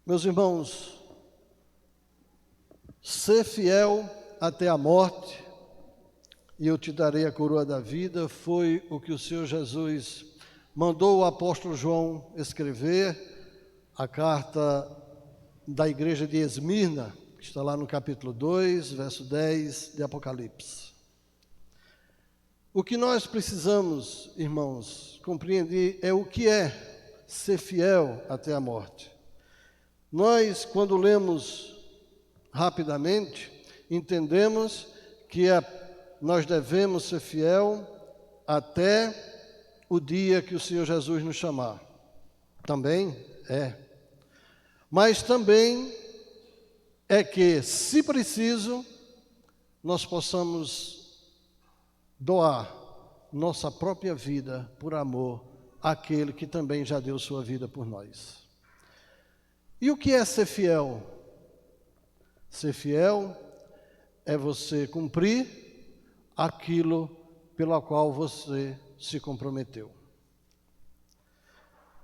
Meus irmãos, ser fiel até a morte, e eu te darei a coroa da vida, foi o que o Senhor Jesus mandou o apóstolo João escrever, a carta da igreja de Esmirna, que está lá no capítulo 2, verso 10 de Apocalipse. O que nós precisamos, irmãos, compreender é o que é ser fiel até a morte. Nós, quando lemos rapidamente, entendemos que nós devemos ser fiel até o dia que o Senhor Jesus nos chamar. Também é. Mas também é que, se preciso, nós possamos doar nossa própria vida por amor àquele que também já deu sua vida por nós. E o que é ser fiel? Ser fiel é você cumprir aquilo pelo qual você se comprometeu.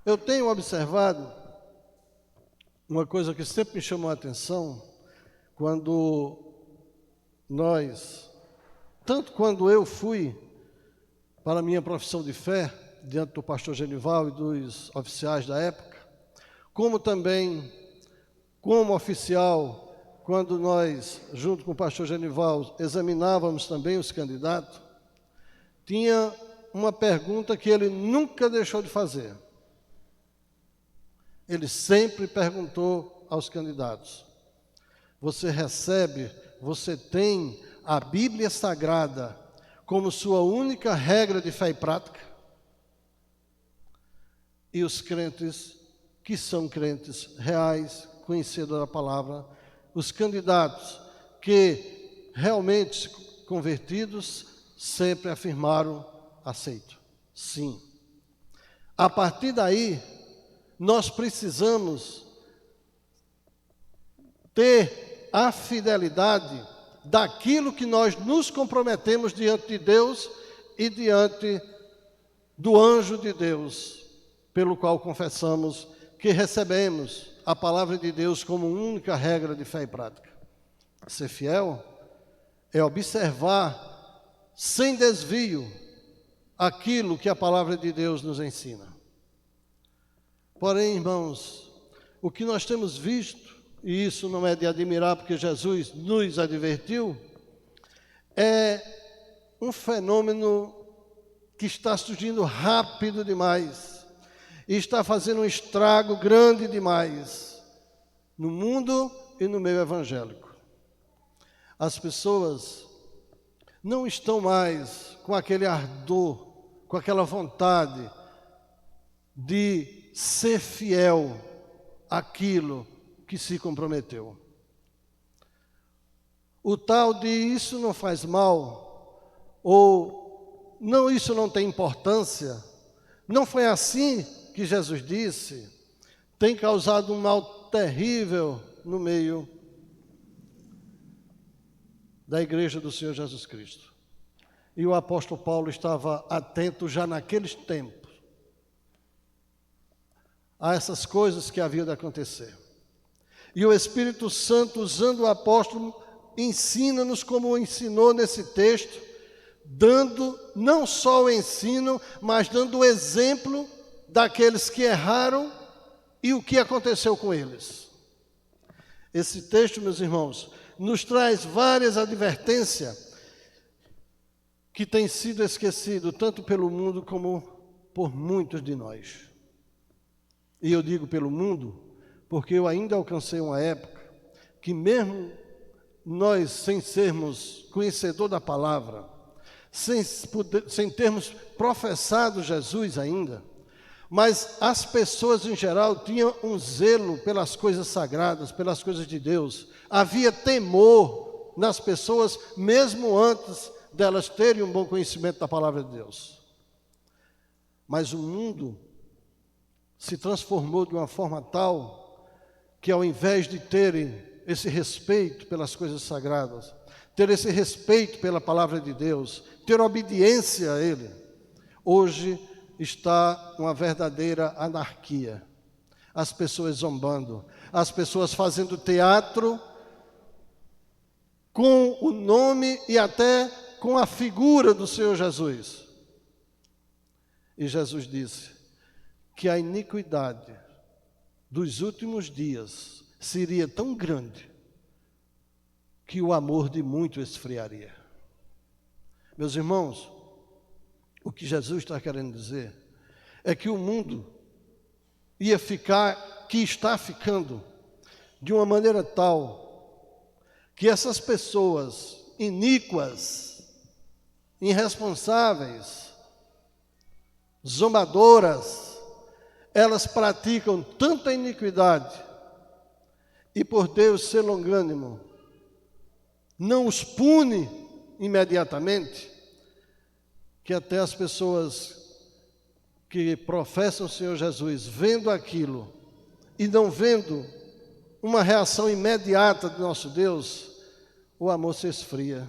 Eu tenho observado uma coisa que sempre me chamou a atenção, quando eu fui para a minha profissão de fé, diante do pastor Genival e dos oficiais da época, como também, como oficial, quando nós, junto com o pastor Genival, examinávamos também os candidatos, tinha uma pergunta que ele nunca deixou de fazer. Ele sempre perguntou aos candidatos: você tem a Bíblia Sagrada como sua única regra de fé e prática? E os crentes que são crentes reais, conhecedores da palavra, os candidatos que realmente convertidos, sempre afirmaram: aceito, sim. A partir daí, nós precisamos ter a fidelidade daquilo que nós nos comprometemos diante de Deus e diante do anjo de Deus, pelo qual confessamos que recebemos a palavra de Deus como única regra de fé e prática. Ser fiel é observar sem desvio aquilo que a palavra de Deus nos ensina. Porém, irmãos, o que nós temos visto, e isso não é de admirar porque Jesus nos advertiu, é um fenômeno que está surgindo rápido demais e está fazendo um estrago grande demais no mundo e no meio evangélico. As pessoas não estão mais com aquele ardor, com aquela vontade de ser fiel àquilo que se comprometeu. O tal de isso não faz mal, ou não, isso não tem importância, não foi assim que Jesus disse, tem causado um mal terrível no meio da igreja do Senhor Jesus Cristo. E o apóstolo Paulo estava atento já naqueles tempos a essas coisas que haviam de acontecer. E o Espírito Santo, usando o apóstolo, ensina-nos como ensinou nesse texto, dando não só o ensino, mas dando o exemplo daqueles que erraram e o que aconteceu com eles. Esse texto, meus irmãos, nos traz várias advertências que têm sido esquecidas tanto pelo mundo como por muitos de nós. E eu digo pelo mundo, porque eu ainda alcancei uma época que mesmo nós, sem sermos conhecedor da palavra, sem termos professado Jesus ainda, mas as pessoas em geral tinham um zelo pelas coisas sagradas, pelas coisas de Deus. Havia temor nas pessoas, mesmo antes delas terem um bom conhecimento da palavra de Deus. Mas o mundo se transformou de uma forma tal que, ao invés de terem esse respeito pelas coisas sagradas, ter esse respeito pela palavra de Deus, ter obediência a Ele, hoje está uma verdadeira anarquia. as pessoas zombando, as pessoas fazendo teatro com o nome e até com a figura do Senhor Jesus. E Jesus disse que a iniquidade dos últimos dias seria tão grande que o amor de muito esfriaria. Meus irmãos, o que Jesus está querendo dizer é que o mundo ia ficar, que está ficando, de uma maneira tal que essas pessoas iníquas, irresponsáveis, zombadoras, elas praticam tanta iniquidade e por Deus ser longânimo, não os pune imediatamente, que até as pessoas que professam o Senhor Jesus, vendo aquilo e não vendo uma reação imediata do nosso Deus, o amor se esfria.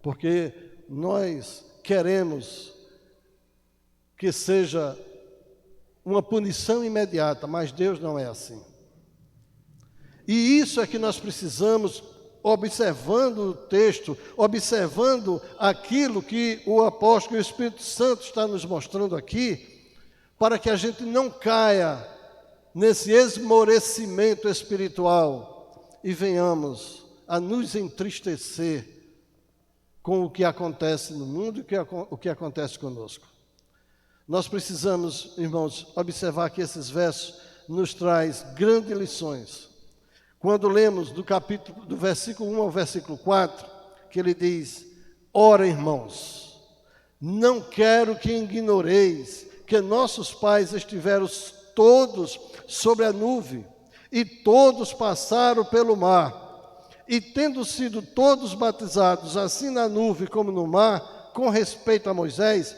Porque nós queremos que seja uma punição imediata, mas Deus não é assim. E isso é que nós precisamos, observando o texto, observando aquilo que o apóstolo e o Espírito Santo está nos mostrando aqui, para que a gente não caia nesse esmorecimento espiritual e venhamos a nos entristecer com o que acontece no mundo e o que acontece conosco. Nós precisamos, irmãos, observar que esses versos nos traz grandes lições. Quando lemos do versículo 1 ao versículo 4, que ele diz: ora, irmãos, não quero que ignoreis que nossos pais estiveram todos sobre a nuvem, e todos passaram pelo mar, e tendo sido todos batizados, assim na nuvem como no mar, com respeito a Moisés,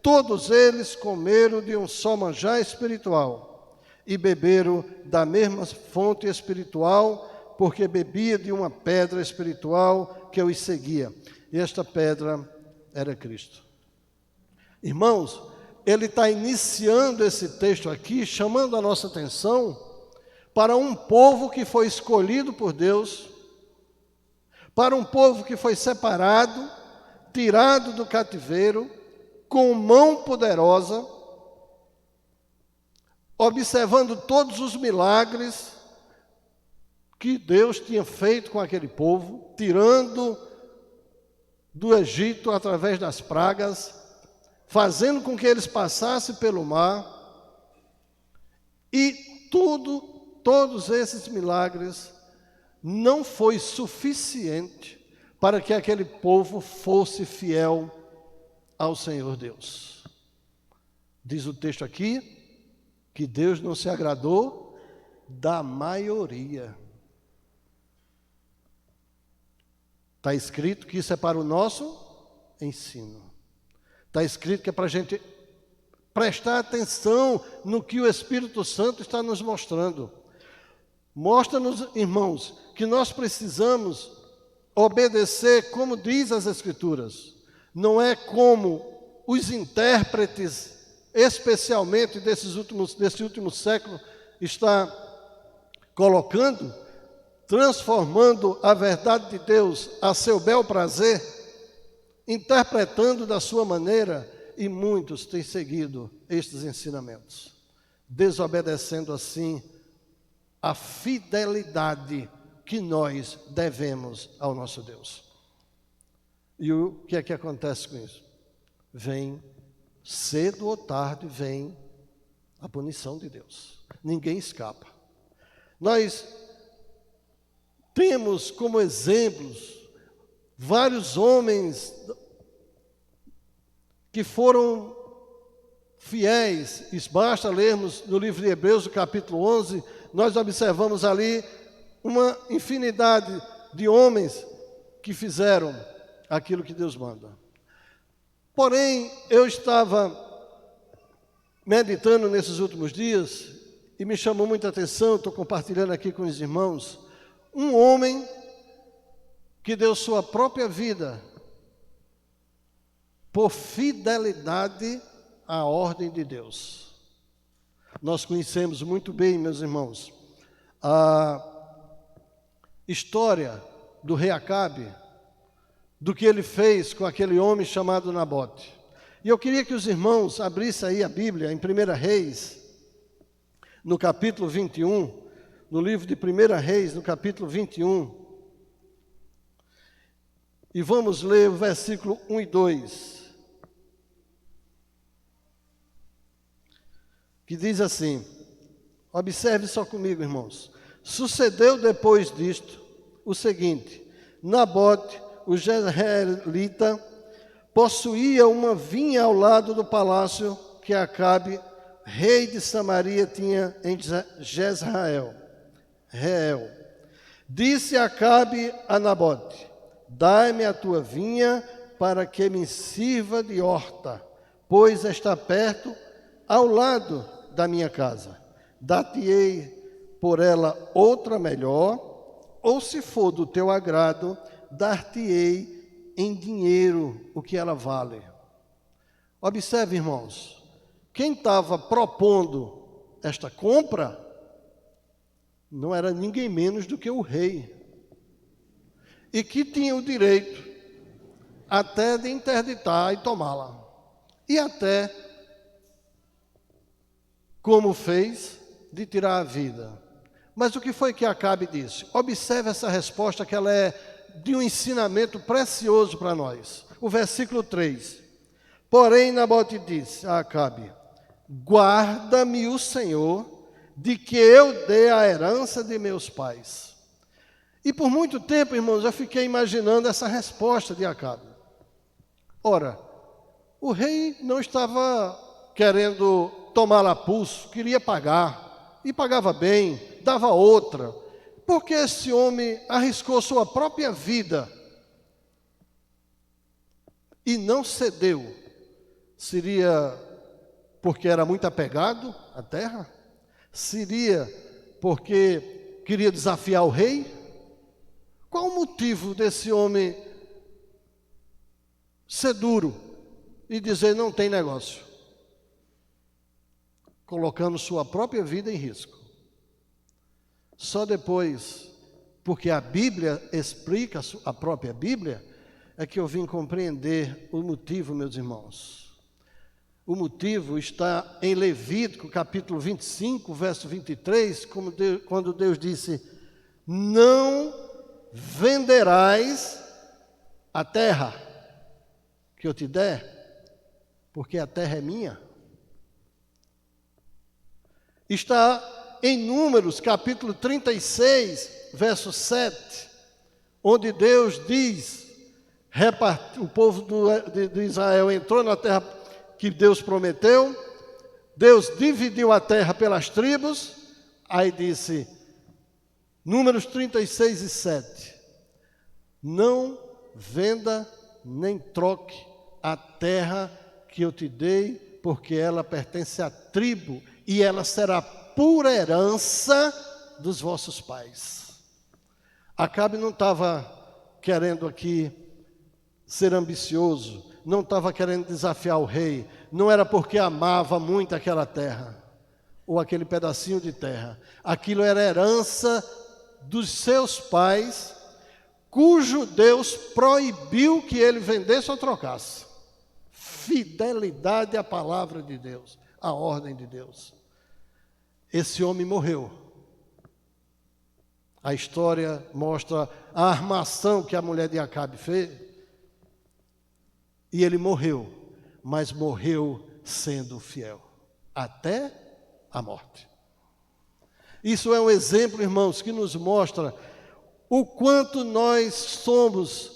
todos eles comeram de um só manjar espiritual, e beberam da mesma fonte espiritual, porque bebia de uma pedra espiritual que os seguia. E esta pedra era Cristo. Irmãos, ele está iniciando esse texto aqui, chamando a nossa atenção para um povo que foi escolhido por Deus, para um povo que foi separado, tirado do cativeiro, com mão poderosa, observando todos os milagres que Deus tinha feito com aquele povo, tirando do Egito através das pragas, fazendo com que eles passassem pelo mar, e todos esses milagres não foi suficiente para que aquele povo fosse fiel ao Senhor Deus. Diz o texto aqui que Deus não se agradou da maioria. Está escrito que isso é para o nosso ensino. Está escrito que é para a gente prestar atenção no que o Espírito Santo está nos mostrando. Mostra-nos, irmãos, que nós precisamos obedecer como diz as Escrituras. Não é como os intérpretes, especialmente desse último século, está colocando, transformando a verdade de Deus a seu bel prazer, interpretando da sua maneira, e muitos têm seguido estes ensinamentos, desobedecendo assim a fidelidade que nós devemos ao nosso Deus. E o que é que acontece com isso? Vem, cedo ou tarde, vem a punição de Deus. Ninguém escapa. Nós temos como exemplos vários homens que foram fiéis. Basta lermos no livro de Hebreus, no capítulo 11, nós observamos ali uma infinidade de homens que fizeram aquilo que Deus manda. Porém, eu estava meditando nesses últimos dias e me chamou muita atenção, estou compartilhando aqui com os irmãos, um homem que deu sua própria vida por fidelidade à ordem de Deus. Nós conhecemos muito bem, meus irmãos, a história do rei Acabe, do que ele fez com aquele homem chamado Nabote. E eu queria que os irmãos abrissem aí a Bíblia em 1 Reis, no capítulo 21, no livro de 1 Reis, no capítulo 21, e vamos ler o versículo 1 e 2, que diz assim, observe só comigo, irmãos. Sucedeu depois disto o seguinte: Nabote, o jezreelita, possuía uma vinha ao lado do palácio que Acabe, rei de Samaria, tinha em Jezreel. Disse Acabe a Nabote: dai-me a tua vinha para que me sirva de horta, pois está perto, ao lado da minha casa. Dar-te-ei por ela outra melhor, ou se for do teu agrado, dar-te-ei em dinheiro o que ela vale. Observe, irmãos, quem estava propondo esta compra não era ninguém menos do que o rei, e que tinha o direito até de interditar e tomá-la, e até, como fez, de tirar a vida. Mas o que foi que Acabe disse? Observe essa resposta, que ela é de um ensinamento precioso para nós. O versículo 3. Porém, Nabote disse a Acabe: guarda-me o Senhor de que eu dê a herança de meus pais. E por muito tempo, irmãos, eu fiquei imaginando essa resposta de Acabe. Ora, o rei não estava querendo tomá-la a pulso, queria pagar, e pagava bem, dava outra. Porque esse homem arriscou sua própria vida e não cedeu? Seria porque era muito apegado à terra? Seria porque queria desafiar o rei? Qual o motivo desse homem ser duro e dizer não tem negócio? Colocando sua própria vida em risco. Só depois, porque a Bíblia explica, a própria Bíblia, é que eu vim compreender o motivo, meus irmãos. O motivo está em Levítico, capítulo 25, verso 23, quando Deus disse: não venderás a terra que eu te der, porque a terra é minha. Está em Números, capítulo 36, verso 7, onde Deus diz, o povo de Israel entrou na terra que Deus prometeu, Deus dividiu a terra pelas tribos, aí disse, Números 36 e 7, não venda nem troque a terra que eu te dei, porque ela pertence à tribo, e ela será por herança dos vossos pais. Acabe não estava querendo aqui ser ambicioso, não estava querendo desafiar o rei, não era porque amava muito aquela terra, ou aquele pedacinho de terra. Aquilo era herança dos seus pais, cujo Deus proibiu que ele vendesse ou trocasse. Fidelidade à palavra de Deus, à ordem de Deus. Esse homem morreu. A história mostra a armação que a mulher de Acabe fez. E ele morreu, mas morreu sendo fiel, até a morte. Isso é um exemplo, irmãos, que nos mostra o quanto nós somos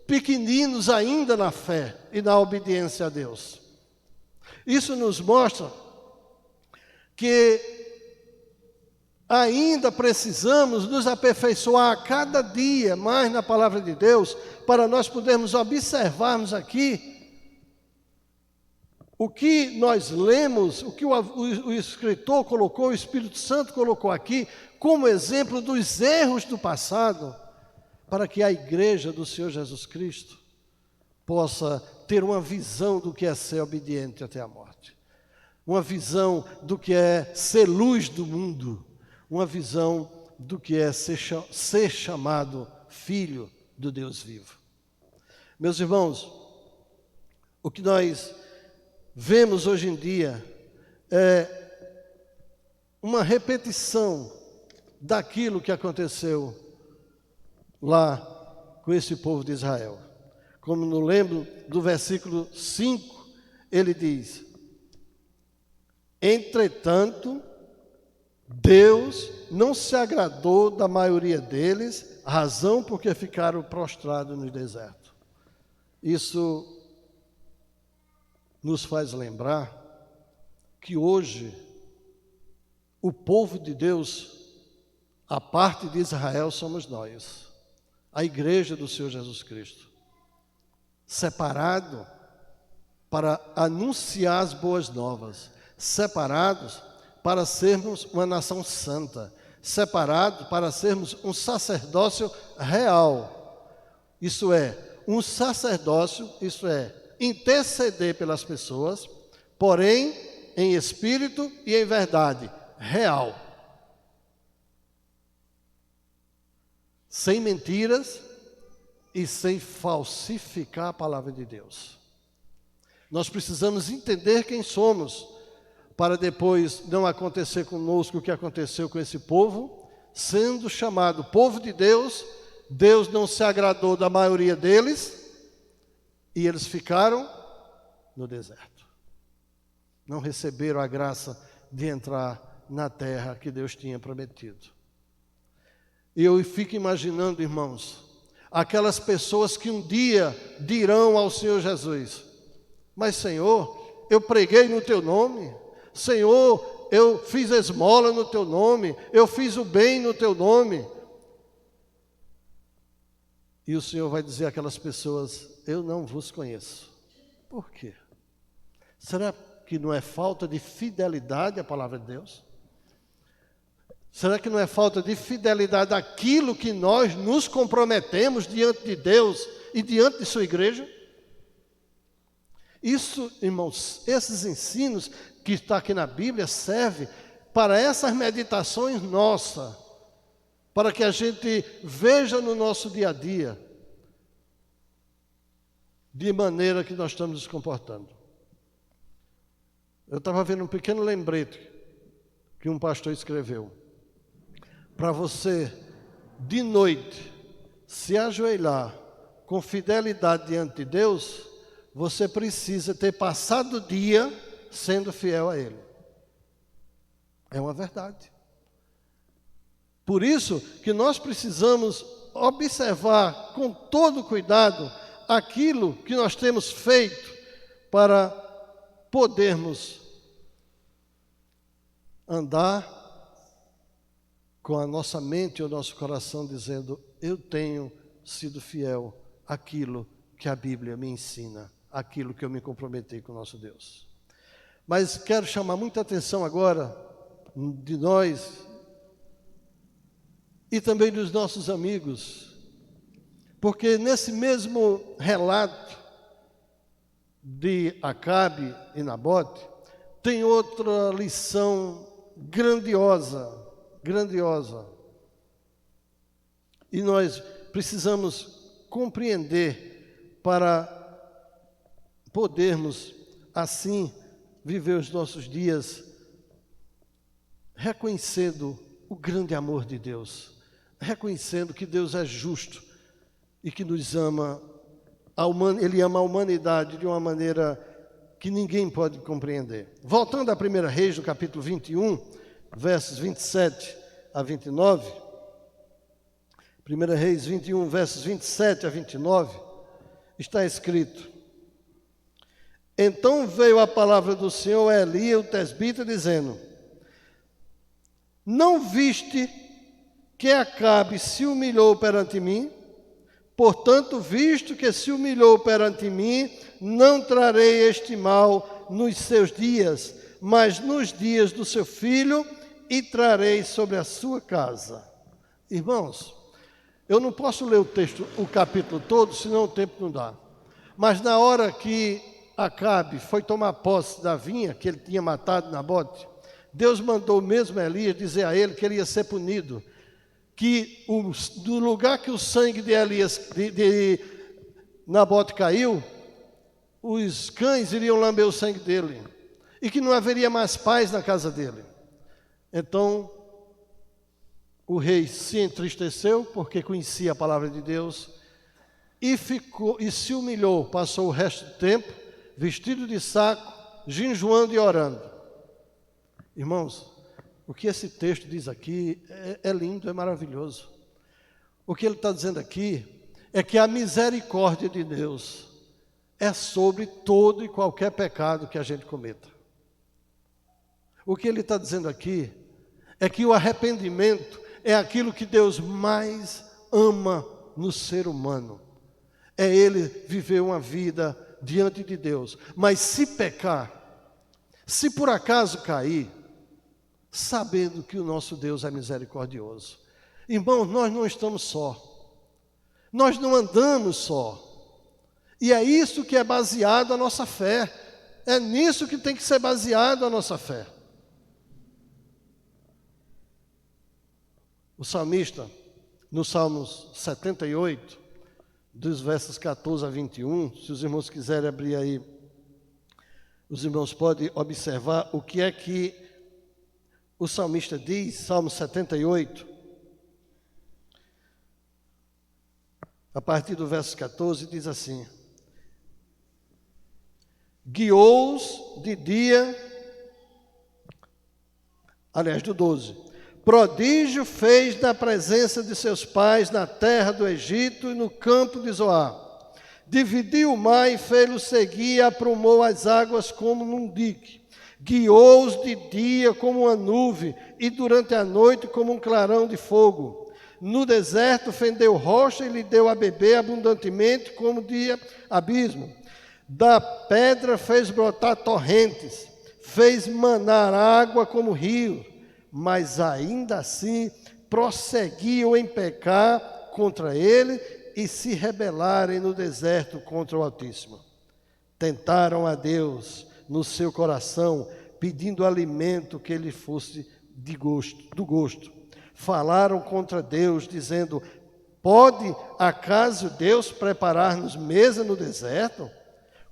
pequeninos ainda na fé e na obediência a Deus. Isso nos mostra que ainda precisamos nos aperfeiçoar a cada dia mais na palavra de Deus, para nós podermos observarmos aqui o que nós lemos, o que o escritor colocou, o Espírito Santo colocou aqui, como exemplo dos erros do passado, para que a igreja do Senhor Jesus Cristo possa ter uma visão do que é ser obediente até a morte. uma visão do que é ser luz do mundo, uma visão do que é ser chamado filho do Deus vivo. Meus irmãos, o que nós vemos hoje em dia é uma repetição daquilo que aconteceu lá com esse povo de Israel. Como não lembro do versículo 5, ele diz: entretanto, Deus não se agradou da maioria deles, razão porque ficaram prostrados no deserto. Isso nos faz lembrar que hoje o povo de Deus, a parte de Israel, somos nós, a igreja do Senhor Jesus Cristo, separado para anunciar as boas novas, separados para sermos uma nação santa, separados para sermos um sacerdócio real. Isso é, um sacerdócio, isso é, interceder pelas pessoas, porém em espírito e em verdade, real. Sem mentiras e sem falsificar a palavra de Deus. Nós precisamos entender quem somos, para depois não acontecer conosco o que aconteceu com esse povo, sendo chamado povo de Deus, Deus não se agradou da maioria deles, e eles ficaram no deserto. Não receberam a graça de entrar na terra que Deus tinha prometido. E eu fico imaginando, irmãos, aquelas pessoas que um dia dirão ao Senhor Jesus: mas Senhor, eu preguei no teu nome, Senhor, eu fiz esmola no teu nome, eu fiz o bem no teu nome. E o Senhor vai dizer àquelas pessoas: eu não vos conheço. Por quê? Será que não é falta de fidelidade à palavra de Deus? Será que não é falta de fidelidade àquilo que nós nos comprometemos diante de Deus e diante de sua igreja? Isso, irmãos, esses ensinos que está aqui na Bíblia servem para essas meditações nossas, para que a gente veja no nosso dia a dia de maneira que nós estamos nos comportando. Eu estava vendo um pequeno lembrete que um pastor escreveu. Para você, de noite, se ajoelhar com fidelidade diante de Deus, você precisa ter passado o dia sendo fiel a Ele. É uma verdade. Por isso que nós precisamos observar com todo cuidado aquilo que nós temos feito para podermos andar com a nossa mente e o nosso coração dizendo: eu tenho sido fiel àquilo que a Bíblia me ensina, aquilo que eu me comprometi com o nosso Deus. Mas quero chamar muita atenção agora de nós e também dos nossos amigos, porque nesse mesmo relato de Acabe e Nabote tem outra lição grandiosa. E nós precisamos compreender para podermos assim viver os nossos dias reconhecendo o grande amor de Deus, reconhecendo que Deus é justo e que nos ama, Ele ama a humanidade de uma maneira que ninguém pode compreender. Voltando à 1 Reis, no capítulo 21, versos 27 a 29, 1 Reis 21, versos 27 a 29, está escrito: então veio a palavra do Senhor a Eli, o tesbita, dizendo: não viste que Acabe se humilhou perante mim? Portanto, visto que se humilhou perante mim, não trarei este mal nos seus dias, mas nos dias do seu filho, e trarei sobre a sua casa. Irmãos, eu não posso ler o texto, o capítulo todo, senão o tempo não dá. Mas na hora que Acabe foi tomar posse da vinha que ele tinha matado Nabote, Deus mandou mesmo Elias dizer a ele que ele ia ser punido, que do lugar que o sangue de Nabote caiu, os cães iriam lamber o sangue dele, e que não haveria mais paz na casa dele. Então, o rei se entristeceu, porque conhecia a palavra de Deus, e se humilhou, passou o resto do tempo, vestido de saco, jejuando e orando. Irmãos, o que esse texto diz aqui é lindo, é maravilhoso. O que ele está dizendo aqui é que a misericórdia de Deus é sobre todo e qualquer pecado que a gente cometa. O que ele está dizendo aqui é que o arrependimento é aquilo que Deus mais ama no ser humano. É ele viver uma vida diante de Deus. Mas se pecar, se por acaso cair, sabendo que o nosso Deus é misericordioso. Irmãos, nós não estamos só. Nós não andamos só. E é isso que é baseado a nossa fé. É nisso que tem que ser baseado a nossa fé. O salmista, no Salmos 78, dos versos 14 a 21, se os irmãos quiserem abrir aí, os irmãos podem observar o que é que o salmista diz, Salmo 78, a partir do verso 14, diz assim: guiou-os de dia, aliás, do 12, prodígio fez na presença de seus pais na terra do Egito e no campo de Zoar. Dividiu o mar e fê-los seguir e aprumou as águas como num dique. Guiou-os de dia como uma nuvem e durante a noite como um clarão de fogo. No deserto fendeu rocha e lhe deu a beber abundantemente como de abismo. Da pedra fez brotar torrentes, fez manar água como rio. Mas ainda assim prosseguiam em pecar contra ele e se rebelarem no deserto contra o Altíssimo. Tentaram a Deus no seu coração, pedindo alimento que lhe fosse do gosto. Falaram contra Deus, dizendo: pode acaso Deus preparar-nos mesa no deserto?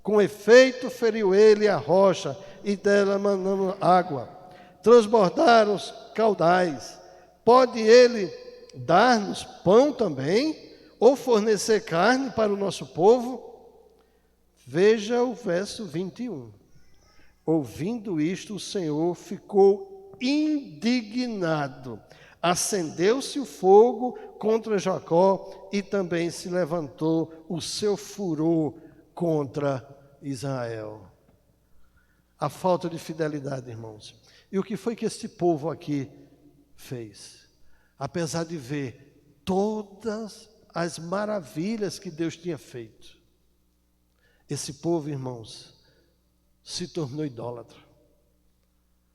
Com efeito feriu ele a rocha e dela manando água. Transbordaram os caudais. Pode ele dar-nos pão também? Ou fornecer carne para o nosso povo? Veja o verso 21. Ouvindo isto, o Senhor ficou indignado. Acendeu-se o fogo contra Jacó e também se levantou o seu furor contra Israel. A falta de fidelidade, irmãos. E o que foi que esse povo aqui fez? Apesar de ver todas as maravilhas que Deus tinha feito, esse povo, irmãos, se tornou idólatra.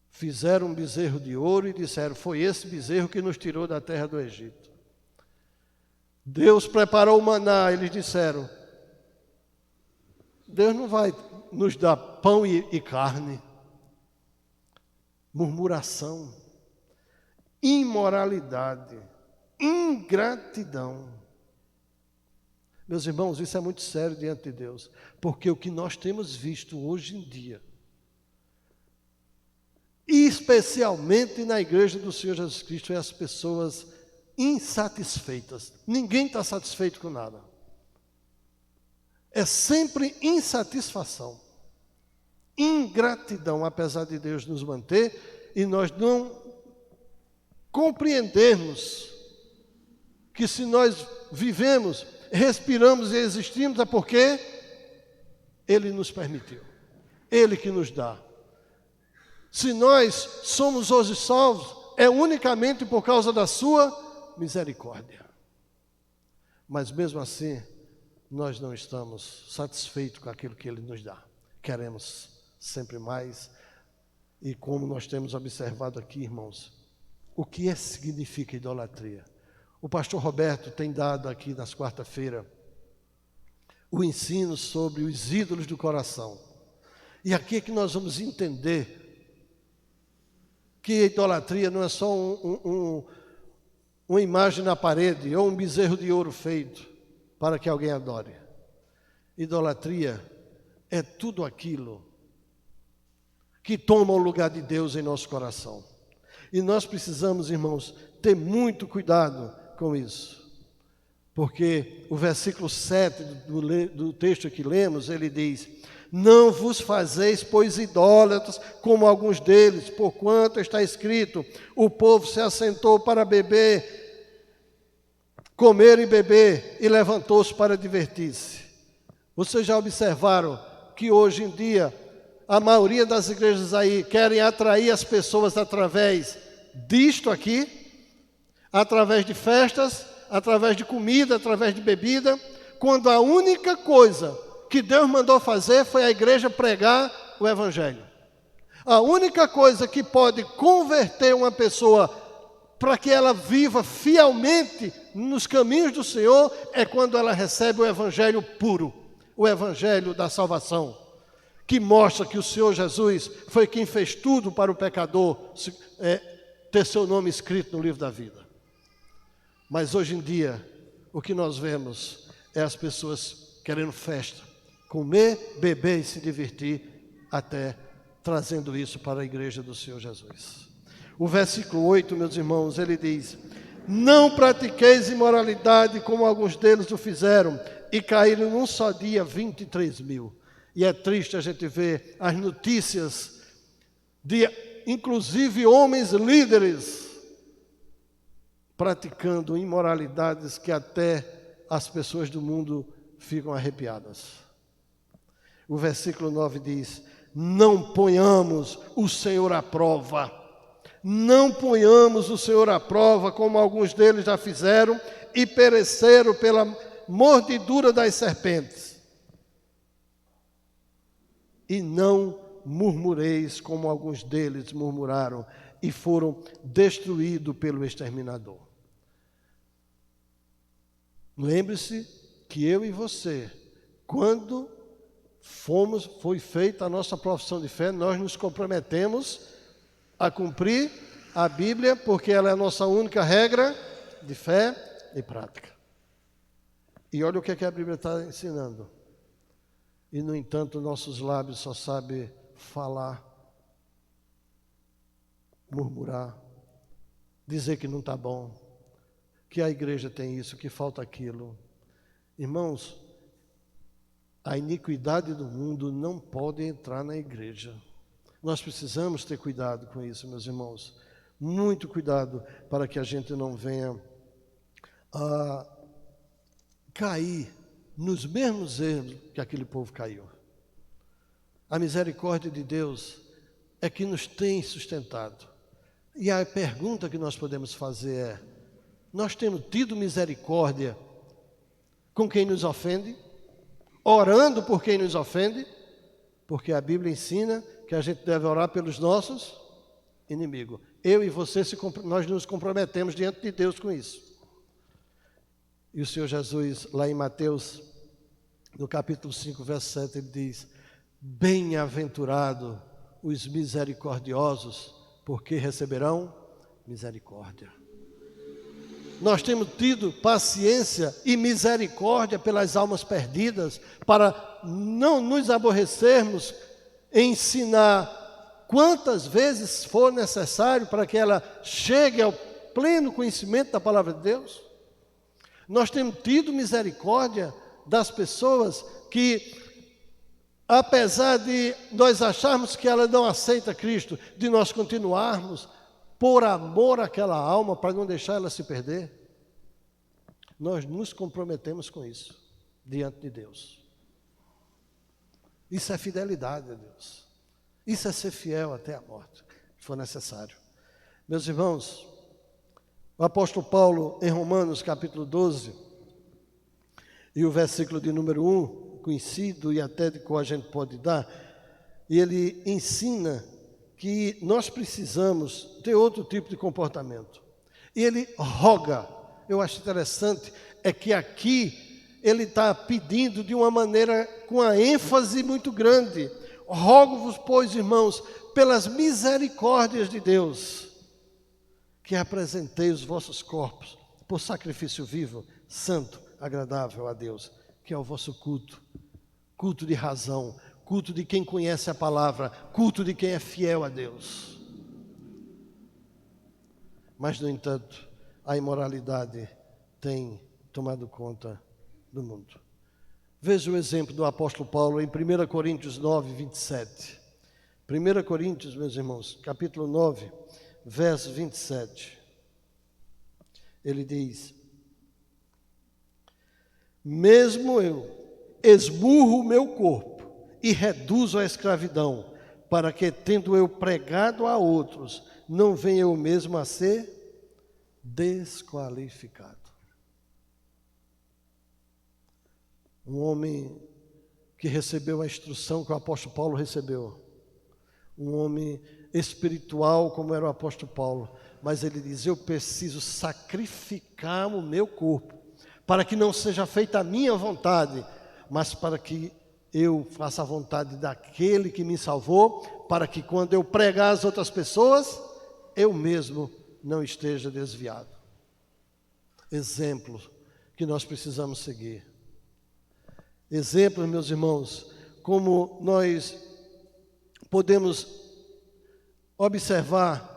Fizeram um bezerro de ouro e disseram: foi esse bezerro que nos tirou da terra do Egito. Deus preparou o maná, eles disseram: Deus não vai nos dar pão e carne. Murmuração, imoralidade, ingratidão. Meus irmãos, isso é muito sério diante de Deus, porque o que nós temos visto hoje em dia, especialmente na igreja do Senhor Jesus Cristo, é as pessoas insatisfeitas. Ninguém está satisfeito com nada. É sempre insatisfação. Ingratidão, apesar de Deus nos manter e nós não compreendermos que se nós vivemos, respiramos e existimos é porque Ele nos permitiu, Ele que nos dá. Se nós somos hoje salvos, é unicamente por causa da sua misericórdia. Mas mesmo assim, nós não estamos satisfeitos com aquilo que Ele nos dá. Queremos sempre mais. E como nós temos observado aqui, irmãos, o que significa idolatria? O pastor Roberto tem dado aqui nas quarta-feiras o ensino sobre os ídolos do coração. E aqui é que nós vamos entender que a idolatria não é só uma imagem na parede ou um bezerro de ouro feito para que alguém adore. Idolatria é tudo aquilo que toma o lugar de Deus em nosso coração. E nós precisamos, irmãos, ter muito cuidado com isso. Porque o versículo 7 do texto que lemos, ele diz: não vos fazeis, pois, idólatras, como alguns deles, porquanto está escrito, o povo se assentou para comer e beber, e levantou-se para divertir-se. Vocês já observaram que hoje em dia, a maioria das igrejas aí querem atrair as pessoas através disto aqui, através de festas, através de comida, através de bebida, quando a única coisa que Deus mandou fazer foi a igreja pregar o Evangelho. A única coisa que pode converter uma pessoa para que ela viva fielmente nos caminhos do Senhor é quando ela recebe o Evangelho puro, o Evangelho da salvação, que mostra que o Senhor Jesus foi quem fez tudo para o pecador ter seu nome escrito no livro da vida. Mas hoje em dia, o que nós vemos é as pessoas querendo festa, comer, beber e se divertir, até trazendo isso para a igreja do Senhor Jesus. O versículo 8, meus irmãos, ele diz: não pratiqueis imoralidade como alguns deles o fizeram, e caíram num só dia 23 mil. E é triste a gente ver as notícias de, inclusive, homens líderes praticando imoralidades que até as pessoas do mundo ficam arrepiadas. O versículo 9 diz: não ponhamos o Senhor à prova. Não ponhamos o Senhor à prova, como alguns deles já fizeram, e pereceram pela mordidura das serpentes. E não murmureis, como alguns deles murmuraram, e foram destruídos pelo exterminador. Lembre-se que eu e você, quando foi feita a nossa profissão de fé, nós nos comprometemos a cumprir a Bíblia, porque ela é a nossa única regra de fé e prática. E olha o que a Bíblia está ensinando. E, no entanto, nossos lábios só sabem falar, murmurar, dizer que não está bom, que a igreja tem isso, que falta aquilo. Irmãos, a iniquidade do mundo não pode entrar na igreja. Nós precisamos ter cuidado com isso, meus irmãos. Muito cuidado para que a gente não venha a cair nos mesmos erros que aquele povo caiu. A misericórdia de Deus é que nos tem sustentado. E a pergunta que nós podemos fazer é: nós temos tido misericórdia com quem nos ofende? Orando por quem nos ofende? Porque a Bíblia ensina que a gente deve orar pelos nossos inimigos. Eu e você, nós nos comprometemos diante de Deus com isso. E o Senhor Jesus, lá em Mateus, no capítulo 5, verso 7, ele diz: bem-aventurado os misericordiosos, porque receberão misericórdia. Nós temos tido paciência e misericórdia pelas almas perdidas, para não nos aborrecermos em ensinar quantas vezes for necessário para que ela chegue ao pleno conhecimento da palavra de Deus. Nós temos tido misericórdia das pessoas que, apesar de nós acharmos que ela não aceita Cristo, de nós continuarmos por amor àquela alma, para não deixar ela se perder. Nós nos comprometemos com isso diante de Deus. Isso é fidelidade a Deus. Isso é ser fiel até a morte, se for necessário. Meus irmãos, o apóstolo Paulo, em Romanos capítulo 12, e o versículo de número 1, conhecido e até de qual a gente pode dar, e ele ensina que nós precisamos ter outro tipo de comportamento. E ele roga, eu acho interessante, é que aqui ele está pedindo de uma maneira com a ênfase muito grande, Rogo-vos, pois, irmãos, pelas misericórdias de Deus, que apresenteis os vossos corpos por sacrifício vivo, santo, agradável a Deus, que é o vosso culto, culto de razão, culto de quem conhece a palavra, culto de quem é fiel a Deus. Mas, no entanto, a imoralidade tem tomado conta do mundo. Veja o exemplo do apóstolo Paulo em 1 Coríntios 9, 27. 1 Coríntios, meus irmãos, capítulo 9, verso 27. Ele diz: mesmo eu esmurro o meu corpo e reduzo a escravidão, para que, tendo eu pregado a outros, não venha eu mesmo a ser desqualificado. Um homem que recebeu a instrução que o apóstolo Paulo recebeu. Um homem espiritual como era o apóstolo Paulo. Mas ele diz: eu preciso sacrificar o meu corpo, para que não seja feita a minha vontade, mas para que eu faça a vontade daquele que me salvou, para que quando eu pregar às outras pessoas, eu mesmo não esteja desviado. Exemplo que nós precisamos seguir. Exemplos, meus irmãos, como nós podemos observar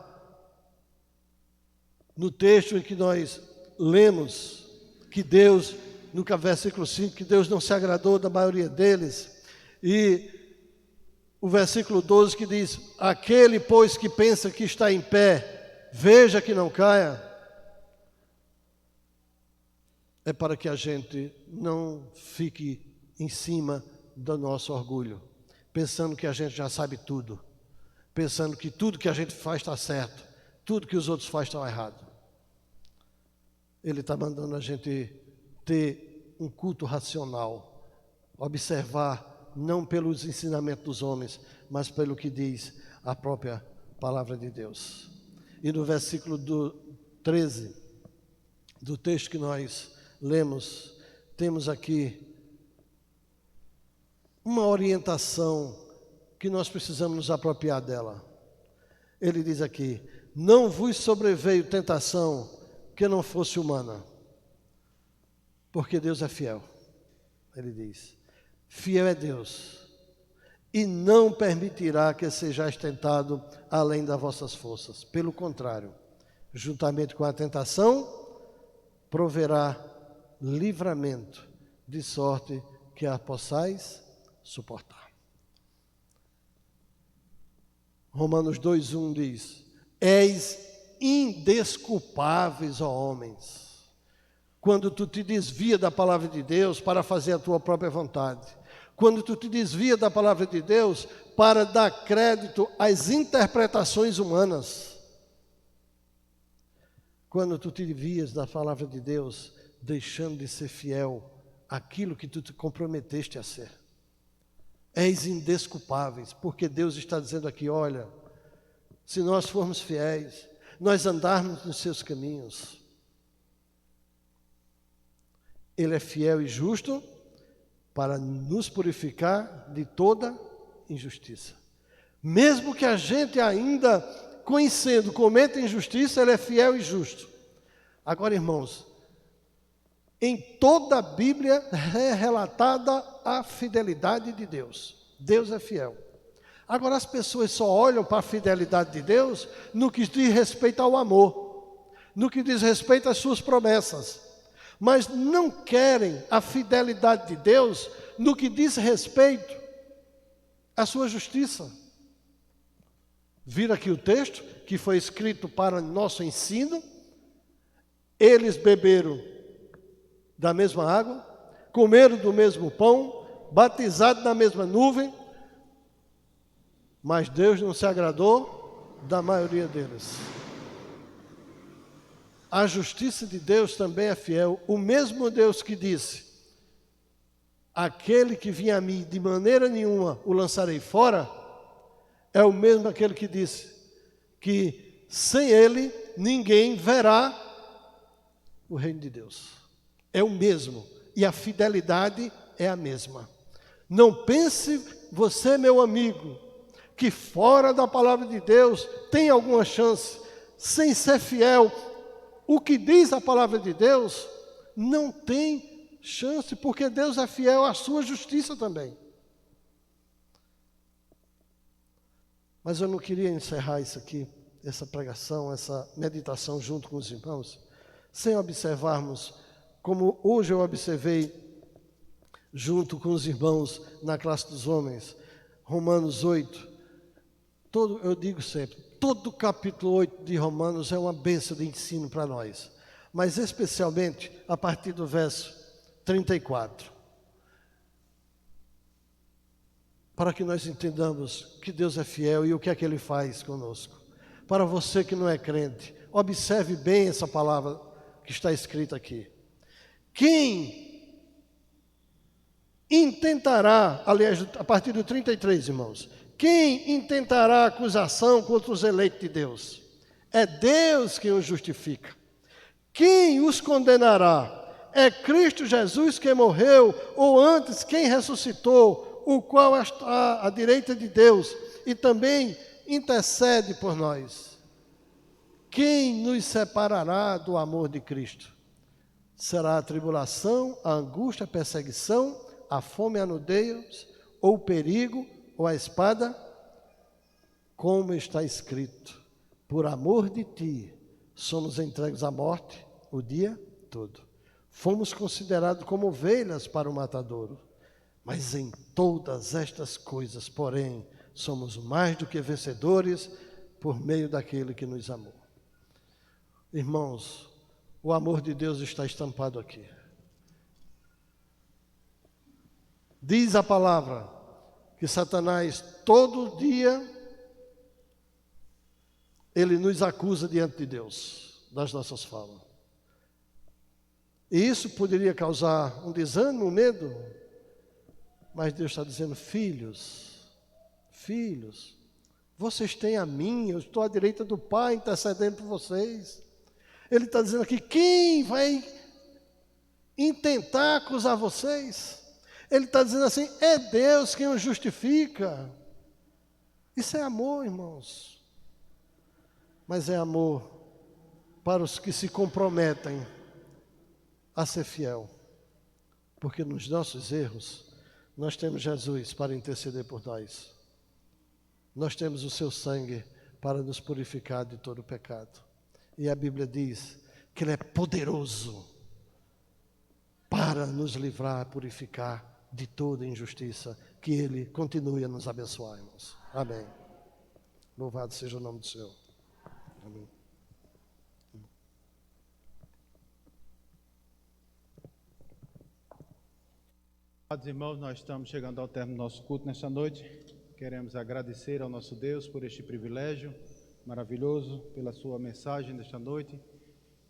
no texto em que nós lemos que Deus, no versículo 5, que Deus não se agradou da maioria deles, e o versículo 12 que diz: aquele, pois, que pensa que está em pé, veja que não caia. É para que a gente não fique em cima do nosso orgulho, pensando que a gente já sabe tudo, pensando que tudo que a gente faz está certo, tudo que os outros fazem está errado. Ele está mandando a gente ter um culto racional, observar não pelos ensinamentos dos homens, mas pelo que diz a própria palavra de Deus. E no versículo 13 do texto que nós lemos, temos aqui uma orientação que nós precisamos nos apropriar dela. Ele diz aqui: não vos sobreveio tentação que não fosse humana, porque Deus é fiel. Ele diz: fiel é Deus, e não permitirá que sejais tentado além das vossas forças. Pelo contrário, juntamente com a tentação, proverá livramento, de sorte que a possais suportar. Romanos 2:1 diz: és indesculpáveis, ó homens, quando tu te desvia da palavra de Deus para fazer a tua própria vontade, quando tu te desvia da palavra de Deus para dar crédito às interpretações humanas, quando tu te desvias da palavra de Deus, deixando de ser fiel àquilo que tu te comprometeste a ser. És indesculpáveis, porque Deus está dizendo aqui: olha, se nós formos fiéis, nós andarmos nos seus caminhos, Ele é fiel e justo para nos purificar de toda injustiça. Mesmo que a gente ainda, conhecendo, cometa injustiça, Ele é fiel e justo. Agora, irmãos, em toda a Bíblia é relatada a fidelidade de Deus. Deus é fiel. Agora, as pessoas só olham para a fidelidade de Deus no que diz respeito ao amor, no que diz respeito às suas promessas, mas não querem a fidelidade de Deus no que diz respeito à sua justiça. Vira aqui o texto que foi escrito para nosso ensino: eles beberam da mesma água, comeram do mesmo pão, batizados na mesma nuvem, mas Deus não se agradou da maioria deles. A justiça de Deus também é fiel. O mesmo Deus que disse: aquele que vinha a mim, de maneira nenhuma o lançarei fora, é o mesmo aquele que disse que sem ele ninguém verá o reino de Deus. É o mesmo, e a fidelidade é a mesma. Não pense você, meu amigo, que fora da palavra de Deus tem alguma chance, sem ser fiel, o que diz a palavra de Deus, não tem chance, porque Deus é fiel à sua justiça também. Mas eu não queria encerrar isso aqui, essa pregação, essa meditação junto com os irmãos, sem observarmos, como hoje eu observei junto com os irmãos na classe dos homens, Romanos 8, eu digo sempre, todo o capítulo 8 de Romanos é uma bênção de ensino para nós, mas especialmente a partir do verso 34, para que nós entendamos que Deus é fiel e o que é que Ele faz conosco. Para você que não é crente, observe bem essa palavra que está escrita aqui. Quem intentará, aliás, a partir do 33, irmãos, quem intentará acusação contra os eleitos de Deus? É Deus quem os justifica. Quem os condenará? É Cristo Jesus que morreu, ou antes, quem ressuscitou, o qual está à direita de Deus e também intercede por nós. Quem nos separará do amor de Cristo? Será a tribulação, a angústia, a perseguição, a fome, a nudez, ou o perigo, ou a espada? Como está escrito, por amor de ti, somos entregues à morte o dia todo. Fomos considerados como ovelhas para o matadouro. Mas em todas estas coisas, porém, somos mais do que vencedores por meio daquele que nos amou. Irmãos, o amor de Deus está estampado aqui. Diz a palavra que Satanás, todo dia, ele nos acusa diante de Deus, das nossas falas. E isso poderia causar um desânimo, um medo. Mas Deus está dizendo, filhos, vocês têm a mim, eu estou à direita do Pai intercedendo por vocês. Ele está dizendo aqui, quem vai intentar acusar vocês? Ele está dizendo assim, é Deus quem os justifica. Isso é amor, irmãos. Mas é amor para os que se comprometem a ser fiel. Porque nos nossos erros, nós temos Jesus para interceder por nós. Nós temos o seu sangue para nos purificar de todo o pecado. E a Bíblia diz que Ele é poderoso para nos livrar, purificar de toda injustiça. Que Ele continue a nos abençoar, irmãos. Amém. Louvado seja o nome do Senhor. Amém. Amados irmãos, nós estamos chegando ao término do nosso culto nesta noite. Queremos agradecer ao nosso Deus por este privilégio maravilhoso, pela sua mensagem nesta noite,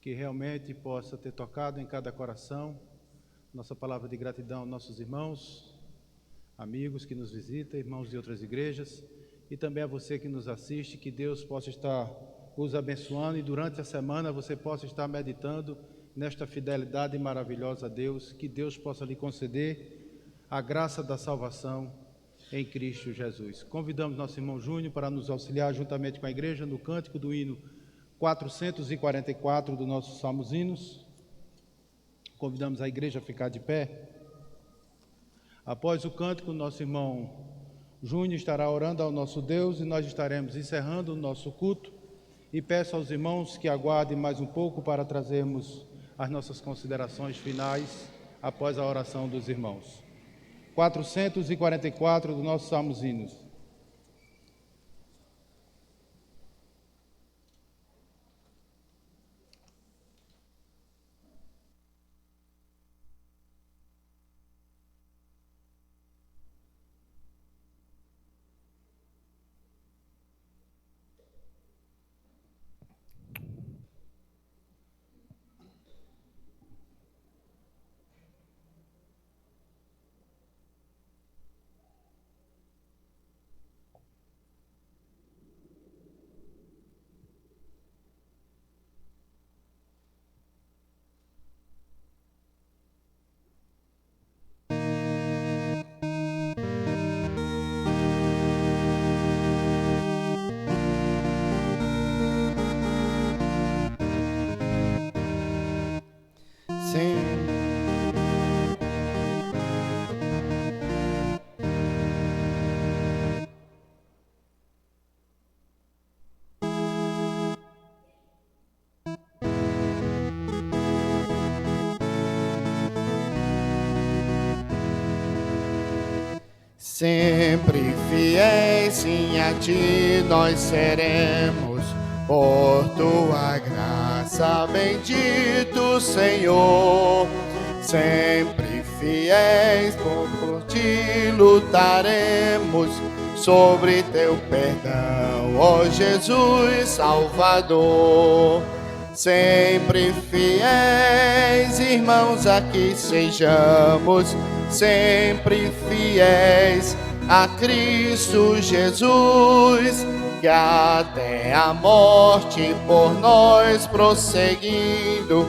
que realmente possa ter tocado em cada coração. Nossa palavra de gratidão aos nossos irmãos, amigos que nos visitam, irmãos de outras igrejas, e também a você que nos assiste, que Deus possa estar os abençoando e durante a semana você possa estar meditando nesta fidelidade maravilhosa a Deus, que Deus possa lhe conceder a graça da salvação em Cristo Jesus. Convidamos nosso irmão Júnior para nos auxiliar juntamente com a igreja no cântico do hino 444 do nosso Salmos Hinos. Convidamos a igreja a ficar de pé. Após o cântico, nosso irmão Júnior estará orando ao nosso Deus e nós estaremos encerrando o nosso culto. E peço aos irmãos que aguardem mais um pouco para trazermos as nossas considerações finais após a oração dos irmãos. 444 do nosso Salmos Hinos. Sempre fiéis, sim, a ti nós seremos, por tua graça, bendito Senhor. Sempre fiéis, por ti lutaremos, sobre teu perdão, ó Jesus Salvador. Sempre fiéis, irmãos, aqui sejamos, sempre fiéis a Cristo Jesus, que até a morte por nós prosseguindo,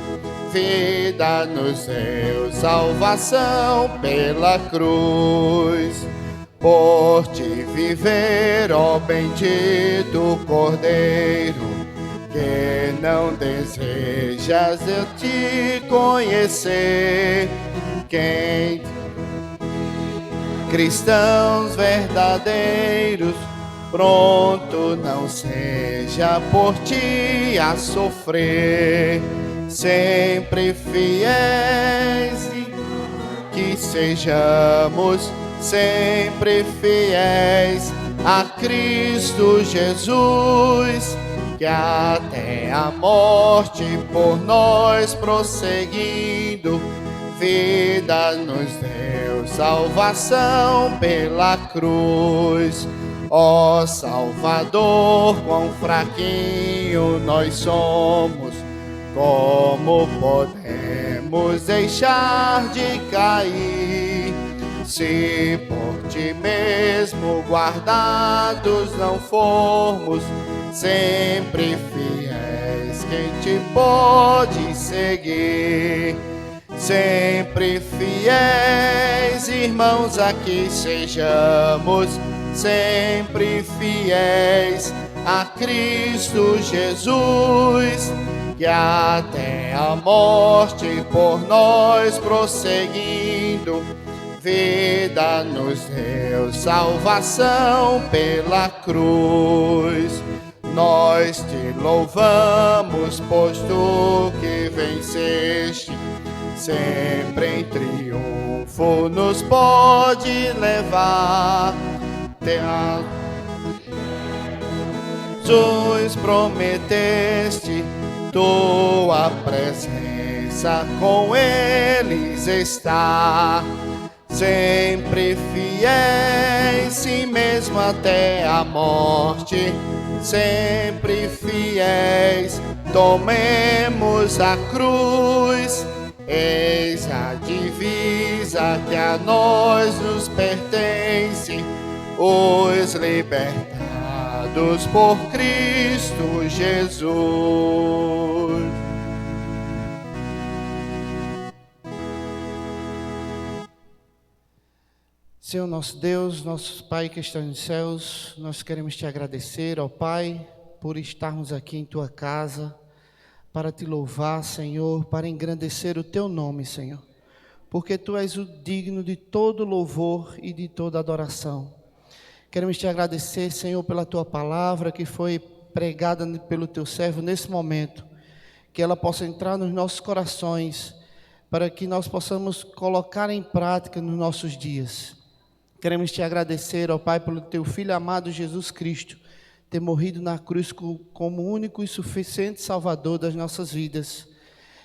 vida nos deu, salvação pela cruz. Por te viver, ó bendito Cordeiro, que não desejas eu te conhecer. Quem cristãos verdadeiros, pronto não seja por ti a sofrer. Sempre fiéis, que sejamos sempre fiéis a Cristo Jesus, que até a morte por nós prosseguindo, vida nos deu, salvação pela cruz. Ó Salvador, quão fraquinho nós somos, como podemos deixar de cair? Se por ti mesmo guardados não formos, sempre fiéis, quem te pode seguir? Sempre fiéis, irmãos, aqui sejamos, sempre fiéis a Cristo Jesus, que até a morte por nós prosseguindo, vida nos deu, salvação pela cruz. Nós te louvamos, pois tu que venceste, sempre em triunfo nos pode levar. Jesus, prometeste, tua presença com eles está. Sempre fiéis, sim, mesmo até a morte, sempre fiéis, tomemos a cruz. Eis a divisa que a nós nos pertence, os libertados por Cristo Jesus. Senhor nosso Deus, nosso Pai que está nos céus, nós queremos te agradecer, ó Pai, por estarmos aqui em tua casa, para te louvar, Senhor, para engrandecer o teu nome, Senhor, porque tu és o digno de todo louvor e de toda adoração. Queremos te agradecer, Senhor, pela tua palavra que foi pregada pelo teu servo nesse momento, que ela possa entrar nos nossos corações, para que nós possamos colocar em prática nos nossos dias. Queremos te agradecer, ó Pai, pelo teu Filho amado Jesus Cristo, ter morrido na cruz como único e suficiente Salvador das nossas vidas.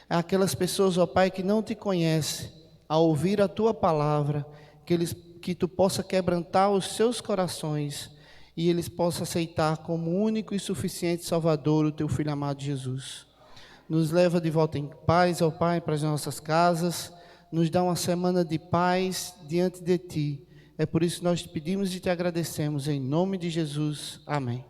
Aquelas pessoas, ó Pai, que não te conhecem, ao ouvir a tua palavra, que tu possa quebrantar os seus corações e eles possam aceitar como único e suficiente Salvador o teu Filho amado Jesus. Nos leva de volta em paz, ó Pai, para as nossas casas, nos dá uma semana de paz diante de ti. É por isso que nós te pedimos e te agradecemos, em nome de Jesus. Amém.